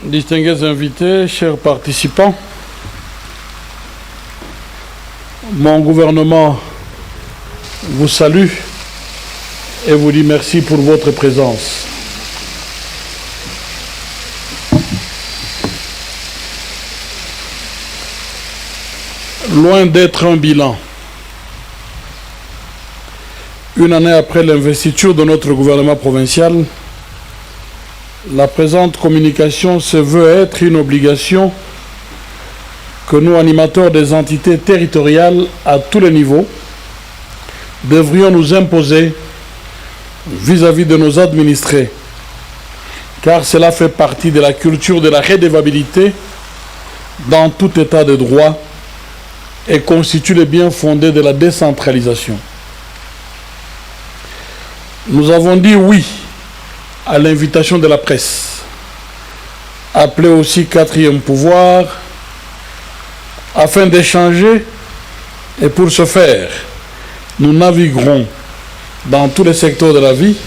Distingués invités, chers participants, mon gouvernement vous salue et vous dit merci pour votre présence. Loin d'être un bilan, une année après l'investiture de notre gouvernement provincial, la présente communication se veut être une obligation que nous, animateurs des entités territoriales à tous les niveaux, devrions nous imposer vis-à-vis de nos administrés, car cela fait partie de la culture de la redevabilité dans tout état de droit et constitue le bien fondé de la décentralisation. Nous avons dit oui à l'invitation de la presse, appelée aussi quatrième pouvoir, afin d'échanger, et pour ce faire, nous naviguerons dans tous les secteurs de la vie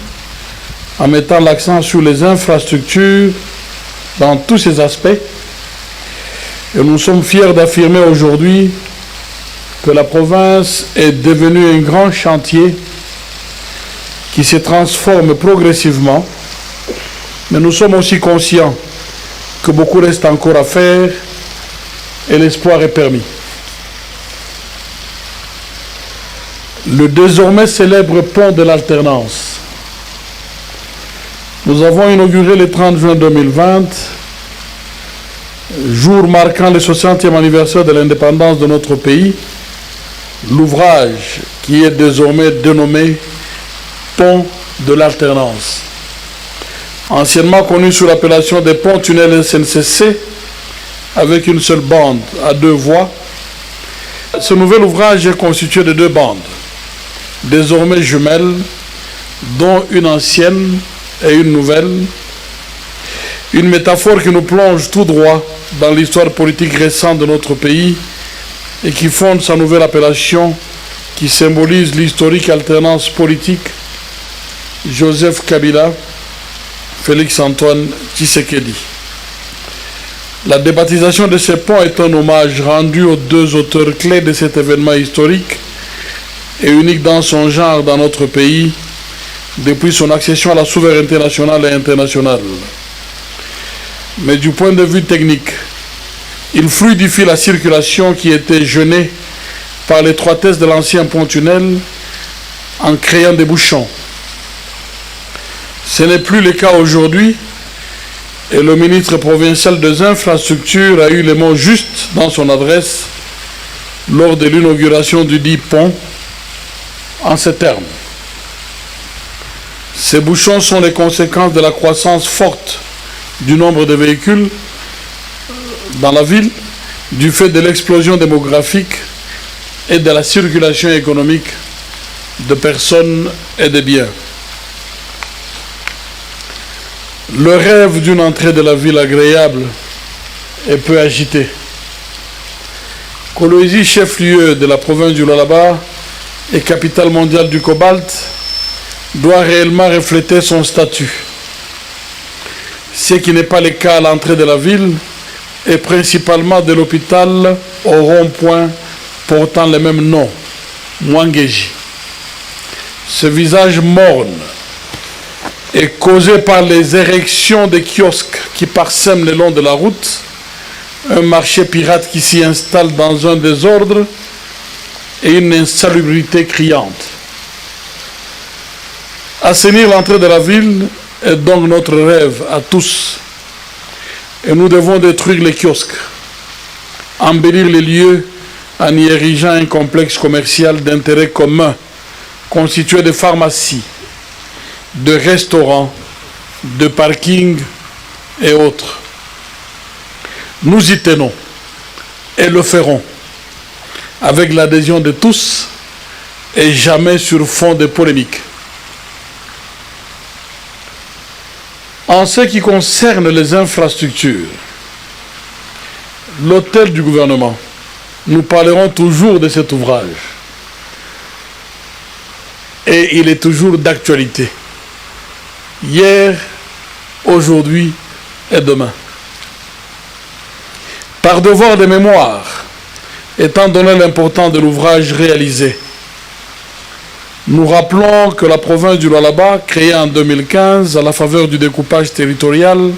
en mettant l'accent sur les infrastructures dans tous ces aspects. Et nous sommes fiers d'affirmer aujourd'hui que la province est devenue un grand chantier qui se transforme progressivement, mais nous sommes aussi conscients que beaucoup reste encore à faire et l'espoir est permis. Le désormais célèbre pont de l'alternance. Nous avons inauguré le 30 juin 2020, jour marquant le 60e anniversaire de l'indépendance de notre pays, l'ouvrage qui est désormais dénommé Pont de l'alternance. Anciennement connu sous l'appellation des ponts-tunnels SNCC, avec une seule bande à deux voies, ce nouvel ouvrage est constitué de deux bandes, désormais jumelles, dont une ancienne et une nouvelle, une métaphore qui nous plonge tout droit dans l'histoire politique récente de notre pays et qui fonde sa nouvelle appellation qui symbolise l'historique alternance politique Joseph Kabila, Félix-Antoine Tshisekedi. La débaptisation de ce pont est un hommage rendu aux deux auteurs clés de cet événement historique et unique dans son genre dans notre pays depuis son accession à la souveraineté nationale et internationale. Mais du point de vue technique, il fluidifie la circulation qui était gênée par l'étroitesse de l'ancien pont-tunnel en créant des bouchons. Ce n'est plus le cas aujourd'hui et le ministre provincial des Infrastructures a eu les mots justes dans son adresse lors de l'inauguration du dit pont en ces termes. Ces bouchons sont les conséquences de la croissance forte du nombre de véhicules dans la ville, du fait de l'explosion démographique et de la circulation économique de personnes et de biens. Le rêve d'une entrée de la ville agréable est peu agité. Kolwezi, chef-lieu de la province du Lualaba et capitale mondiale du cobalt, doit réellement refléter son statut. Ce qui n'est pas le cas à l'entrée de la ville et principalement de l'hôpital au rond-point portant le même nom, Mwangeji. Ce visage morne est causé par les érections de kiosques qui parsèment le long de la route, un marché pirate qui s'y installe dans un désordre et une insalubrité criante. Assainir l'entrée de la ville est donc notre rêve à tous. Et nous devons détruire les kiosques, embellir les lieux en y érigeant un complexe commercial d'intérêt commun constitué de pharmacies, de restaurants, de parkings et autres. Nous y tenons et le ferons avec l'adhésion de tous et jamais sur fond de polémique. En ce qui concerne les infrastructures, l'hôtel du gouvernement, nous parlerons toujours de cet ouvrage. Et il est toujours d'actualité. Hier, aujourd'hui et demain. Par devoir de mémoire, étant donné l'importance de l'ouvrage réalisé, nous rappelons que la province du Lualaba, créée en 2015 à la faveur du découpage territorial,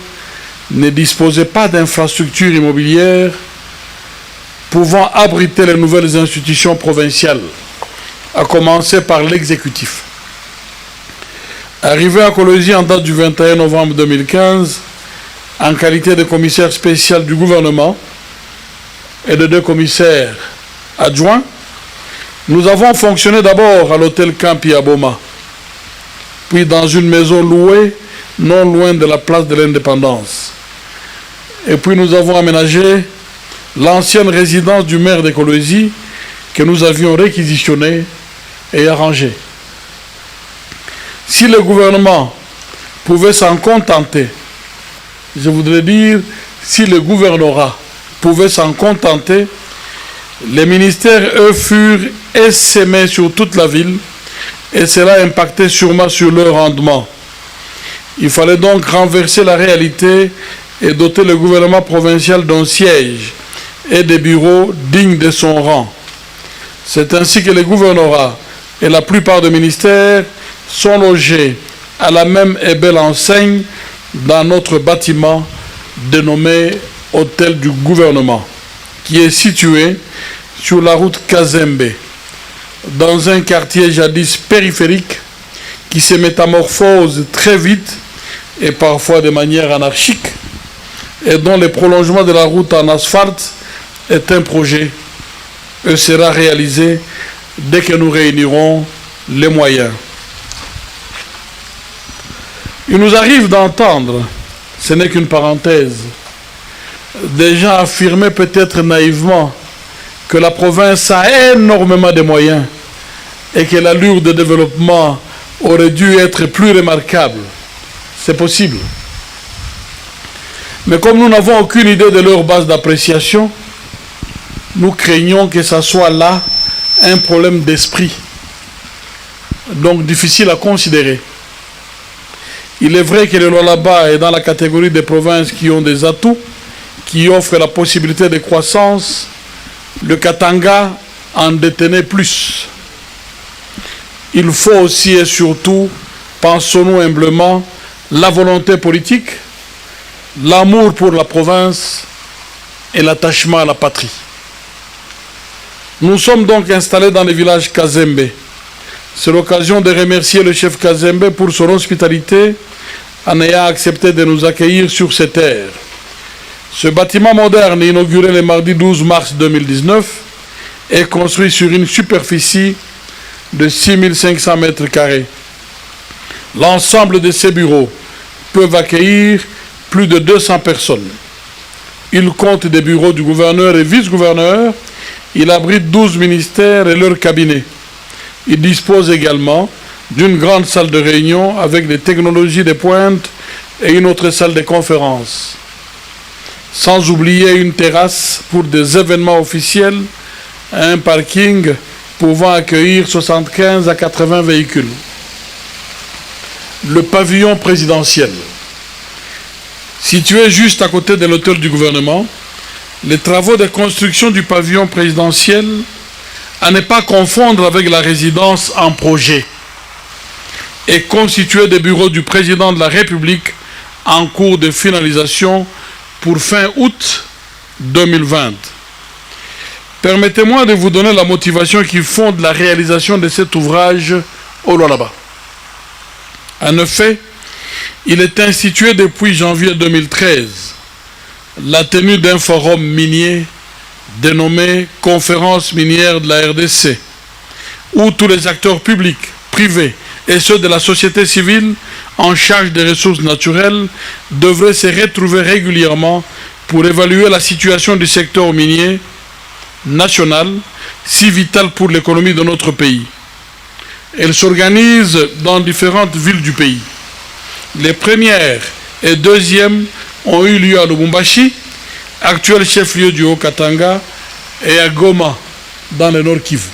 ne disposait pas d'infrastructures immobilières pouvant abriter les nouvelles institutions provinciales, à commencer par l'exécutif. Arrivé à Colosie en date du 21 novembre 2015, en qualité de commissaire spécial du gouvernement et de 2 commissaires adjoints, nous avons fonctionné d'abord à l'hôtel Campi à Boma, puis dans une maison louée non loin de la place de l'Indépendance. Et puis nous avons aménagé l'ancienne résidence du maire de Colosie que nous avions réquisitionnée et arrangée. Si le gouvernement pouvait s'en contenter, je voudrais dire, si le gouvernorat pouvait s'en contenter, les ministères, eux, furent essaimés sur toute la ville et cela impactait sûrement sur leur rendement. Il fallait donc renverser la réalité et doter le gouvernement provincial d'un siège et des bureaux dignes de son rang. C'est ainsi que les gouvernorats et la plupart des ministères sont logés à la même et belle enseigne dans notre bâtiment dénommé Hôtel du gouvernement, qui est situé sur la route Kazembe, dans un quartier jadis périphérique qui se métamorphose très vite et parfois de manière anarchique et dont le prolongement de la route en asphalte est un projet et sera réalisé dès que nous réunirons les moyens. Il nous arrive d'entendre, ce n'est qu'une parenthèse, des gens affirmer peut-être naïvement que la province a énormément de moyens et que l'allure de développement aurait dû être plus remarquable. C'est possible. Mais comme nous n'avons aucune idée de leur base d'appréciation, nous craignons que ce soit là un problème d'esprit, donc difficile à considérer. Il est vrai que le Lualaba est dans la catégorie des provinces qui ont des atouts, qui offrent la possibilité de croissance. Le Katanga en détenait plus. Il faut aussi et surtout, pensons-nous humblement, la volonté politique, l'amour pour la province et l'attachement à la patrie. Nous sommes donc installés dans le village Kazembe. C'est l'occasion de remercier le chef Kazembe pour son hospitalité en ayant accepté de nous accueillir sur ces terres. Ce bâtiment moderne, inauguré le mardi 12 mars 2019, est construit sur une superficie de 6500 mètres carrés. L'ensemble de ces bureaux peuvent accueillir plus de 200 personnes. Il compte des bureaux du gouverneur et vice-gouverneur. Il abrite 12 ministères et leurs cabinets. Il dispose également d'une grande salle de réunion avec des technologies de pointe et une autre salle de conférence. Sans oublier une terrasse pour des événements officiels, un parking pouvant accueillir 75 à 80 véhicules. Le pavillon présidentiel. Situé juste à côté de l'hôtel du gouvernement, les travaux de construction du pavillon présidentiel, à ne pas confondre avec la résidence en projet, est constitué des bureaux du président de la République en cours de finalisation pour fin août 2020. Permettez-moi de vous donner la motivation qui fonde la réalisation de cet ouvrage au Lualaba. En effet, il est institué depuis janvier 2013 la tenue d'un forum minier dénommé Conférence minière de la RDC, où tous les acteurs publics, privés et ceux de la société civile en charge des ressources naturelles devraient se retrouver régulièrement pour évaluer la situation du secteur minier national, si vital pour l'économie de notre pays. Elle s'organise dans différentes villes du pays. Les premières et deuxièmes ont eu lieu à Lubumbashi, actuel chef-lieu du Haut-Katanga, et à Goma, dans le Nord Kivu.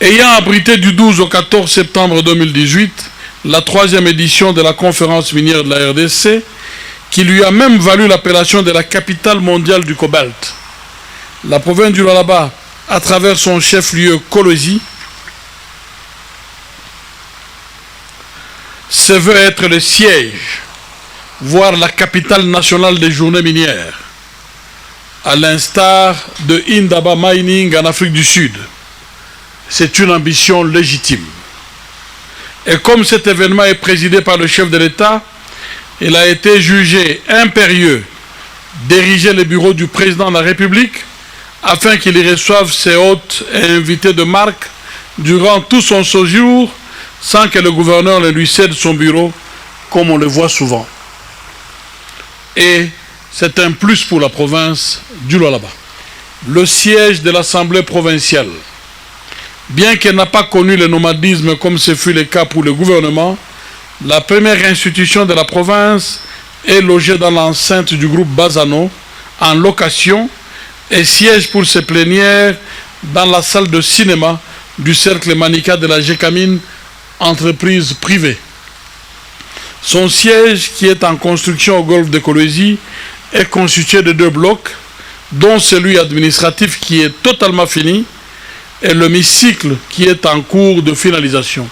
Ayant abrité du 12 au 14 septembre 2018 la 3e édition de la conférence minière de la RDC, qui lui a même valu l'appellation de la capitale mondiale du cobalt. La province du Lualaba, à travers son chef-lieu Kolwezi, se veut être le siège, voire la capitale nationale des journées minières, à l'instar de Indaba Mining en Afrique du Sud. C'est une ambition légitime. Et comme cet événement est présidé par le chef de l'État, il a été jugé impérieux d'ériger le bureau du président de la République afin qu'il y reçoive ses hôtes et invités de marque durant tout son séjour sans que le gouverneur ne lui cède son bureau, comme on le voit souvent. Et c'est un plus pour la province du Lualaba. Le siège de l'Assemblée provinciale, bien qu'elle n'a pas connu le nomadisme comme ce fut le cas pour le gouvernement, la première institution de la province est logée dans l'enceinte du groupe Bazano, en location, et siège pour ses plénières dans la salle de cinéma du cercle Manika de la GECAMINE, entreprise privée. Son siège, qui est en construction au golfe de Kolwezi, est constitué de 2 blocs, dont celui administratif qui est totalement fini, et l'hémicycle qui est en cours de finalisation.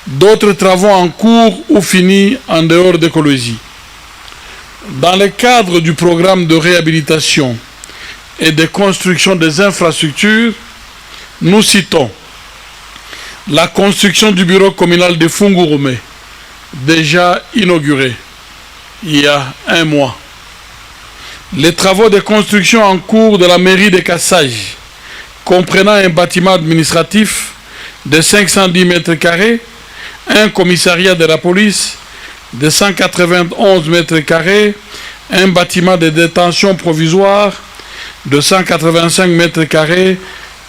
D'autres travaux en cours ou finis en dehors de Kolwezi. Dans le cadre du programme de réhabilitation et de construction des infrastructures, nous citons la construction du bureau communal de Fungurume, déjà inauguré il y a 1 mois. Les travaux de construction en cours de la mairie de Kassaj, comprenant un bâtiment administratif de 510 mètres carrés, un commissariat de la police de 191 mètres carrés, un bâtiment de détention provisoire de 185 mètres carrés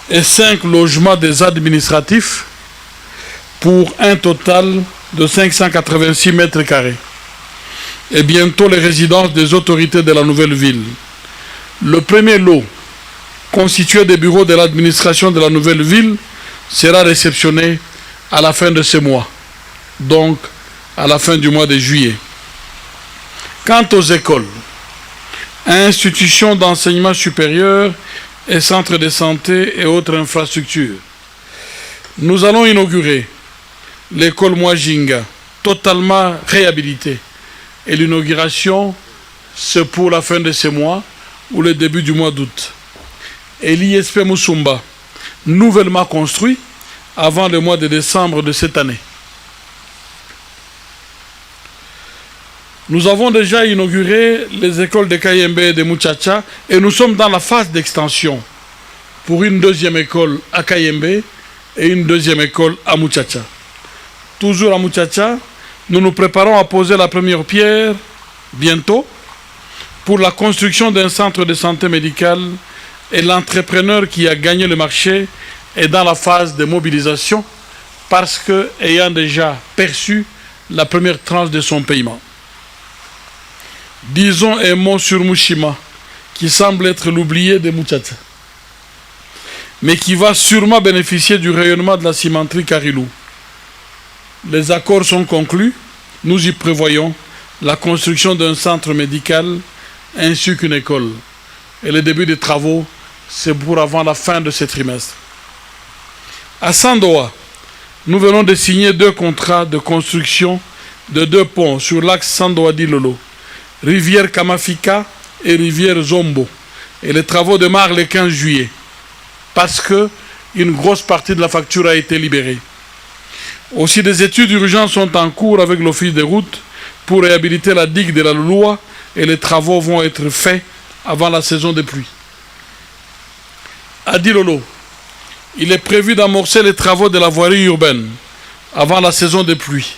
et 5 logements des administratifs pour un total de 586 mètres carrés. Et bientôt les résidences des autorités de la nouvelle ville. Le premier lot, constitué des bureaux de l'administration de la nouvelle ville, sera réceptionné à la fin de ce mois, donc à la fin du mois de juillet. Quant aux écoles, institutions d'enseignement supérieur et centres de santé et autres infrastructures, nous allons inaugurer l'école Mwajinga, totalement réhabilitée. Et l'inauguration, c'est pour la fin de ce mois ou le début du mois d'août. Et l'ISP Musumba, nouvellement construit avant le mois de décembre de cette année. Nous avons déjà inauguré les écoles de Kayembe et de Muchacha et nous sommes dans la phase d'extension pour une 2e école à Kayembe et une 2e école à Muchacha. Toujours à Muchacha, nous nous préparons à poser la première pierre bientôt pour la construction d'un centre de santé médicale et l'entrepreneur qui a gagné le marché est dans la phase de mobilisation parce que, ayant déjà perçu la première tranche de son paiement. Disons un mot sur Mushima, qui semble être l'oublié de Muchacha, mais qui va sûrement bénéficier du rayonnement de la cimenterie Karilou. Les accords sont conclus, nous y prévoyons la construction d'un centre médical ainsi qu'une école. Et le début des travaux, c'est pour avant la fin de ce trimestre. À Sandoa, nous venons de signer 2 contrats de construction de 2 ponts sur l'axe Sandoa-Dilolo, rivière Kamafika et rivière Zombo. Et les travaux démarrent le 15 juillet, parce qu'une grosse partie de la facture a été libérée. Aussi, des études urgentes sont en cours avec l'Office des routes pour réhabiliter la digue de la Loua et les travaux vont être faits avant la saison des pluies. À Dilolo, il est prévu d'amorcer les travaux de la voirie urbaine avant la saison des pluies,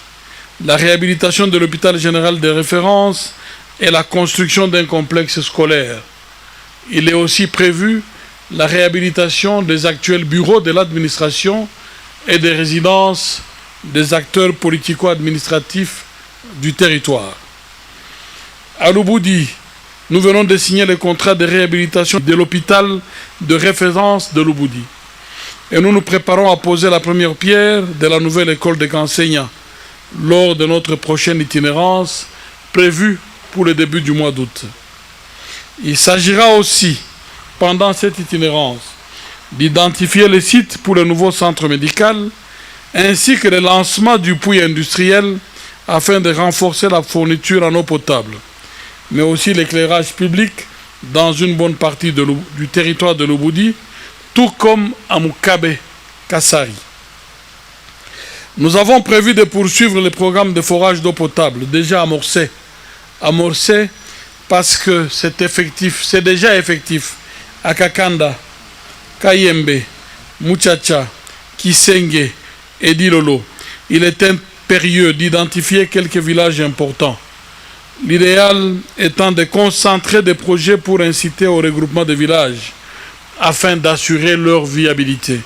la réhabilitation de l'hôpital général de référence et la construction d'un complexe scolaire. Il est aussi prévu la réhabilitation des actuels bureaux de l'administration et des résidences des acteurs politico-administratifs du territoire. À Lubudi, nous venons de signer le contrat de réhabilitation de l'hôpital de référence de Lubudi. Et nous nous préparons à poser la première pierre de la nouvelle école des enseignants lors de notre prochaine itinérance prévu pour le début du mois d'août. Il s'agira aussi, pendant cette itinérance, d'identifier les sites pour le nouveau centre médical, ainsi que le lancement du puits industriel afin de renforcer la fourniture en eau potable, mais aussi l'éclairage public dans une bonne partie du territoire de l'Oboudi, tout comme à Mukabe, Kassari. Nous avons prévu de poursuivre le programme de forage d'eau potable, déjà amorcé. Amorcé parce que c'est déjà effectif à Kakanda, Kayembe, Muchacha, Kisenge et Dilolo. Il est impérieux d'identifier quelques villages importants. L'idéal étant de concentrer des projets pour inciter au regroupement des villages afin d'assurer leur viabilité.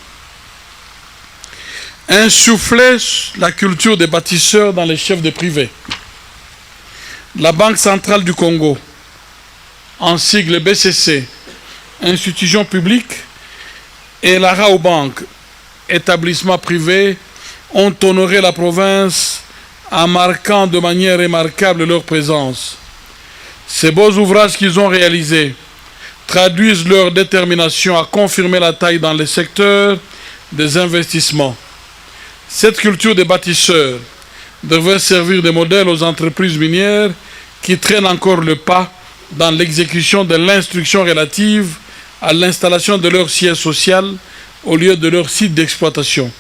Insuffler la culture des bâtisseurs dans les chefs de privés. La Banque centrale du Congo, en sigle BCC, institution publique, et la Raobank, établissement privé, ont honoré la province en marquant de manière remarquable leur présence. Ces beaux ouvrages qu'ils ont réalisés traduisent leur détermination à confirmer la taille dans le secteur des investissements. Cette culture des bâtisseurs devrait servir de modèle aux entreprises minières qui traînent encore le pas dans l'exécution de l'instruction relative à l'installation de leur siège social au lieu de leur site d'exploitation.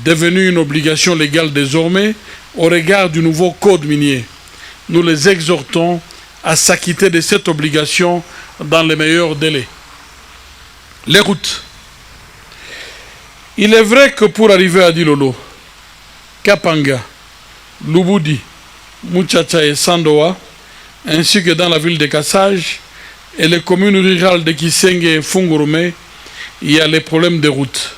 Devenue une obligation légale désormais au regard du nouveau code minier, nous les exhortons à s'acquitter de cette obligation dans les meilleurs délais. Les routes. Il est vrai que pour arriver à Dilolo, Kapanga, Lubudi, Muchacha et Sandoa, ainsi que dans la ville de Kassaj et les communes rurales de Kisenge et Fungurume, il y a les problèmes de routes.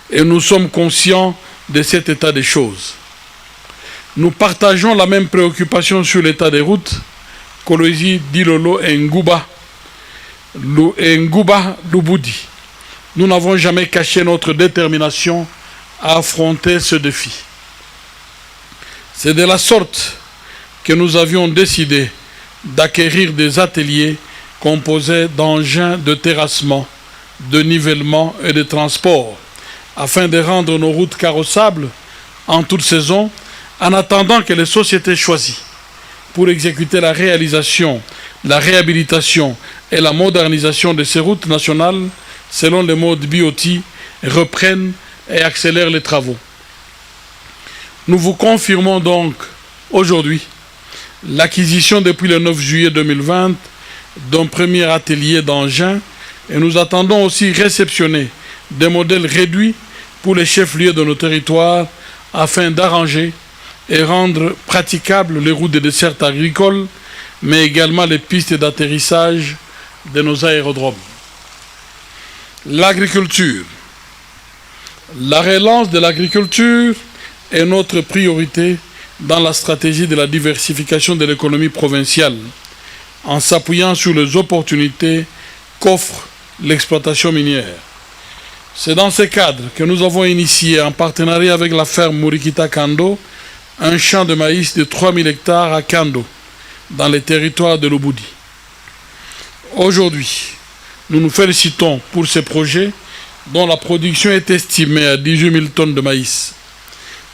Et nous sommes conscients de cet état des choses. Nous partageons la même préoccupation sur l'état des routes, Kolwezi, Dilolo et Nguba Lubudi. Nous n'avons jamais caché notre détermination à affronter ce défi. C'est de la sorte que nous avions décidé d'acquérir des ateliers composés d'engins de terrassement, de nivellement et de transport, afin de rendre nos routes carrossables en toute saison, en attendant que les sociétés choisies pour exécuter la réalisation, la réhabilitation et la modernisation de ces routes nationales selon le mode BOT reprennent et accélèrent les travaux. Nous vous confirmons donc aujourd'hui l'acquisition depuis le 9 juillet 2020 d'un premier atelier d'engins et nous attendons aussi réceptionner des modèles réduits pour les chefs-lieux de nos territoires afin d'arranger et rendre praticables les routes de dessert agricoles, mais également les pistes d'atterrissage de nos aérodromes. L'agriculture. La relance de l'agriculture est notre priorité dans la stratégie de la diversification de l'économie provinciale, en s'appuyant sur les opportunités qu'offre l'exploitation minière. C'est dans ce cadre que nous avons initié, en partenariat avec la ferme Murikita Kando, un champ de maïs de 3000 hectares à Kando, dans les territoires de l'Oboudi. Aujourd'hui, nous nous félicitons pour ces projets dont la production est estimée à 18 000 tonnes de maïs.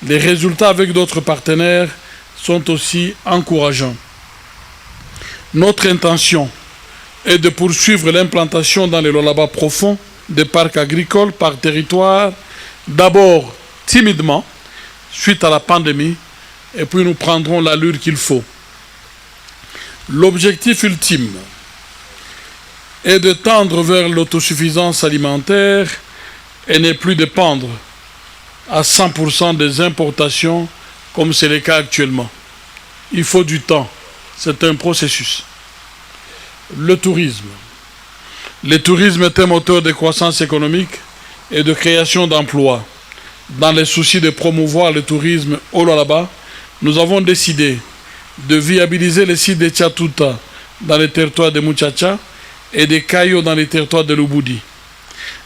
Les résultats avec d'autres partenaires sont aussi encourageants. Notre intention est de poursuivre l'implantation dans les Lolaba profonds des parcs agricoles par territoire, d'abord timidement, suite à la pandémie, et puis nous prendrons l'allure qu'il faut. L'objectif ultime est de tendre vers l'autosuffisance alimentaire et ne plus dépendre à 100% des importations comme c'est le cas actuellement. Il faut du temps, c'est un processus. Le tourisme. Le tourisme est un moteur de croissance économique et de création d'emplois. Dans les soucis de promouvoir le tourisme au Lualaba, nous avons décidé de viabiliser les sites de Tchatuta dans les territoires de Muchacha et de Kayo dans les territoires de l'Oboudi.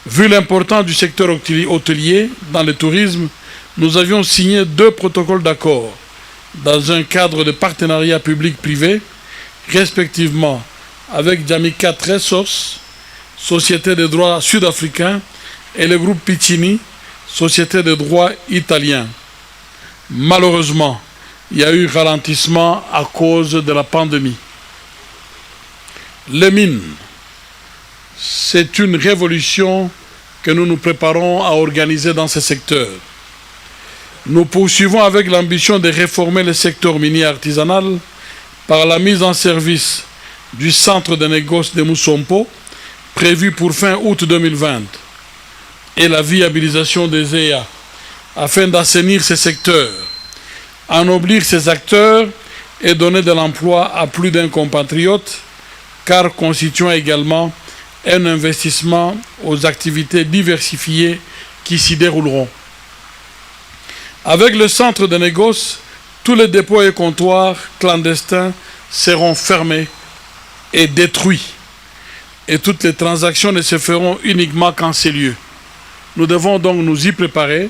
Vu l'importance du secteur hôtelier dans le tourisme, nous avions signé 2 protocoles d'accord dans un cadre de partenariat public-privé, respectivement avec Jamaica Resources, société de droit sud-africain, et le groupe Piccini, société de droit italien. Malheureusement, il y a eu ralentissement à cause de la pandémie. Les mines, c'est une révolution que nous nous préparons à organiser dans ce secteur. Nous poursuivons avec l'ambition de réformer le secteur minier artisanal par la mise en service du centre de négoce de Mousompo, prévu pour fin août 2020, et la viabilisation des EA, afin d'assainir ces secteurs, ennoblir ces acteurs et donner de l'emploi à plus d'un compatriote, car constituant également un investissement aux activités diversifiées qui s'y dérouleront. Avec le centre de négoce, tous les dépôts et comptoirs clandestins seront fermés et détruits, et toutes les transactions ne se feront uniquement qu'en ces lieux. Nous devons donc nous y préparer,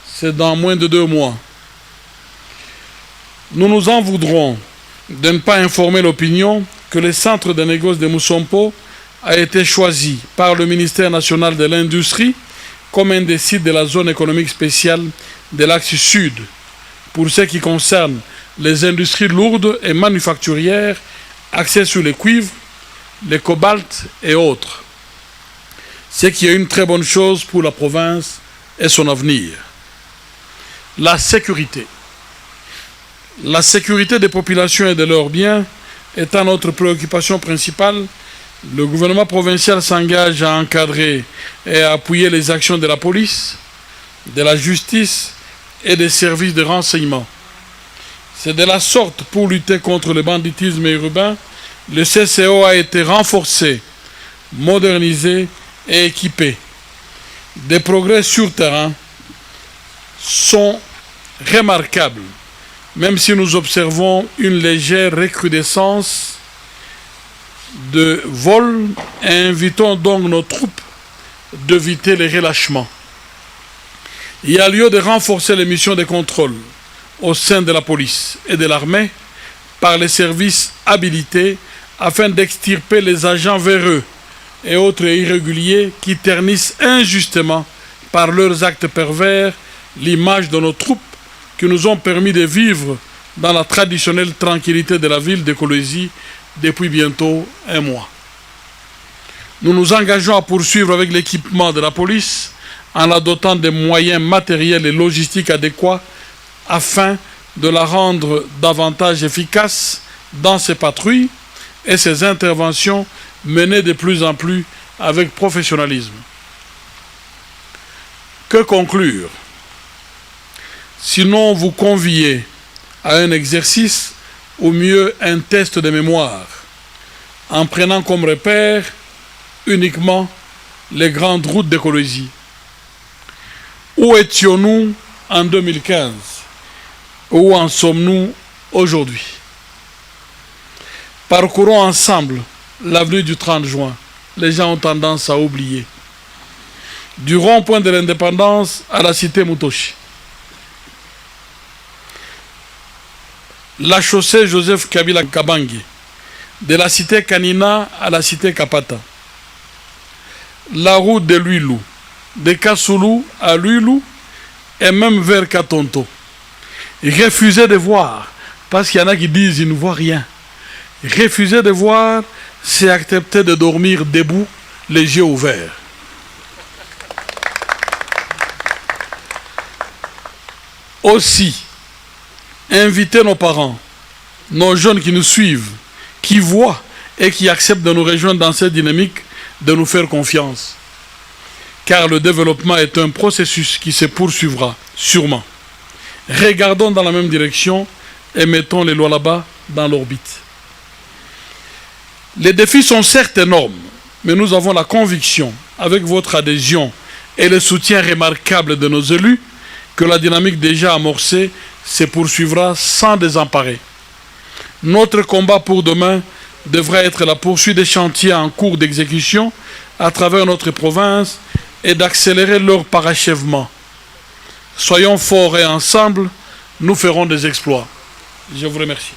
c'est dans moins de 2 mois. Nous nous en voudrons de ne pas informer l'opinion que le centre de négoce de Mousompo a été choisi par le ministère national de l'Industrie comme un des sites de la zone économique spéciale de l'axe sud, pour ce qui concerne les industries lourdes et manufacturières axées sur les cuivres, les cobaltes et autres. Ce qui est une très bonne chose pour la province et son avenir. La sécurité. La sécurité des populations et de leurs biens étant notre préoccupation principale, le gouvernement provincial s'engage à encadrer et à appuyer les actions de la police, de la justice et des services de renseignement. C'est de la sorte, pour lutter contre le banditisme urbain, le CCO a été renforcé, modernisé et équipé. Des progrès sur terrain sont remarquables, même si nous observons une légère recrudescence de vols et invitons donc nos troupes d'éviter les relâchements. Il y a lieu de renforcer les missions de contrôle au sein de la police et de l'armée par les services habilités afin d'extirper les agents véreux et autres irréguliers qui ternissent injustement par leurs actes pervers l'image de nos troupes qui nous ont permis de vivre dans la traditionnelle tranquillité de la ville de Kolwezi depuis bientôt 1 mois. Nous nous engageons à poursuivre avec l'équipement de la police en la dotant des moyens matériels et logistiques adéquats afin de la rendre davantage efficace dans ses patrouilles et ses interventions menées de plus en plus avec professionnalisme. Que conclure? Sinon vous conviez à un exercice, ou mieux un test de mémoire, en prenant comme repère uniquement les grandes routes de Kolwezi. Où étions-nous en 2015? Où en sommes-nous aujourd'hui? Parcourons ensemble l'avenue du 30 juin. Les gens ont tendance à oublier. Du rond-point de l'indépendance à la cité Mutoshi. La chaussée Joseph Kabila Kabange, de la cité Kanina à la cité Kapata. La route de Luilou, de Kassoulou à Luilou et même vers Katonto. Refuser de voir, parce qu'il y en a qui disent qu'ils ne voient rien. Refuser de voir, c'est accepter de dormir debout, les yeux ouverts. Aussi, inviter nos parents, nos jeunes qui nous suivent, qui voient et qui acceptent de nous rejoindre dans cette dynamique, de nous faire confiance. Car le développement est un processus qui se poursuivra, sûrement. Regardons dans la même direction et mettons les lois là-bas dans l'orbite. Les défis sont certes énormes, mais nous avons la conviction, avec votre adhésion et le soutien remarquable de nos élus, que la dynamique déjà amorcée se poursuivra sans désemparer. Notre combat pour demain devra être la poursuite des chantiers en cours d'exécution à travers notre province et d'accélérer leur parachèvement. Soyons forts et ensemble, nous ferons des exploits. Je vous remercie.